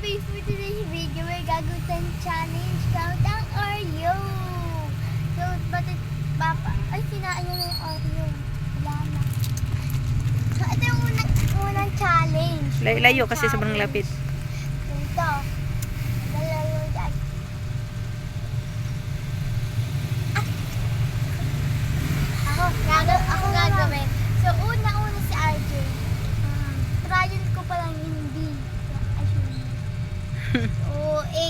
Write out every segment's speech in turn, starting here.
guys, for today's video, we're gagawin tayong challenge. Count ang Oreo. So, bakit, Papa? Ay, kinain niya na yung Oreo. Wala na. So, ito yung unang challenge. Layo kasi sobrang lapit. Ito. Malayo dyan. Ako gagawin. So, una si RJ. Trial ko palang hindi. O, A.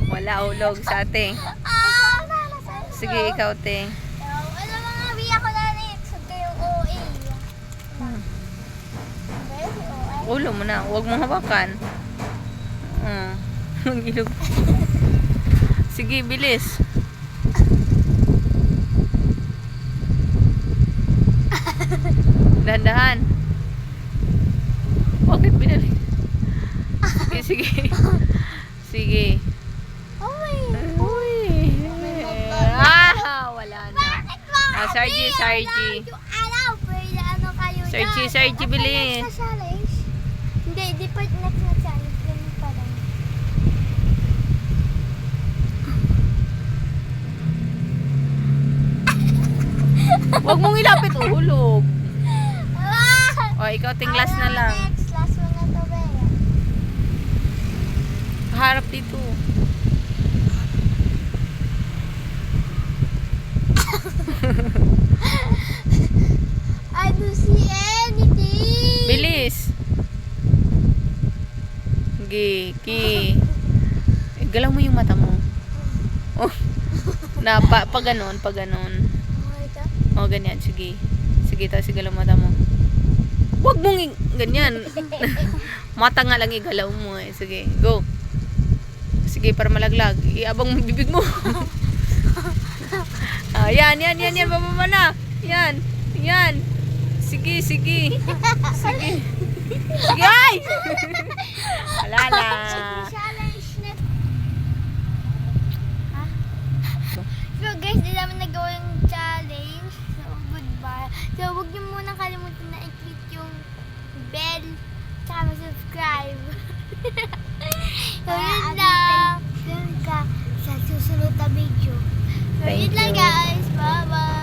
Wala ulog sa ate. Sige, ikaw te. Wala mga B ako na next. Huwag kayong OA. Ulo mo na, huwag mong hawakan. Ang ilog. Sige, bilis. Dahan-dahan. Bakit binalik? Sige, sige. Sige. Uy. Wala na. Sargy. Sargy, bilis. Hindi, di pa next na challenge. Ganun pa lang. Huwag mong ilapit, uhulog. O, ikaw tinglas na lang. Next, last one na to, Bea. Harap dito. I don't see anything. Bilis. Ki. Galaw mo yung mata mo. Oh. Na, pa ganon. O, ganyan. Sige. Sige, tapos igalaw mata mo. Huwag mong ganyan. Mata nga lang igalaw mo eh. Sige, go. Sige, para malaglag. Iabang mo bibig mo. Yan. Bababa na. Yan. Sige. Sige, ay! Wala na. Challenge na. Ha? So guys, di namin nagawa yung challenge. So goodbye. So huwag niyo muna kalimutan na i-click yung bell tsaka subscribe. So yun lang. Dun ka sa susunod na video. So yun lang guys. Bye-bye.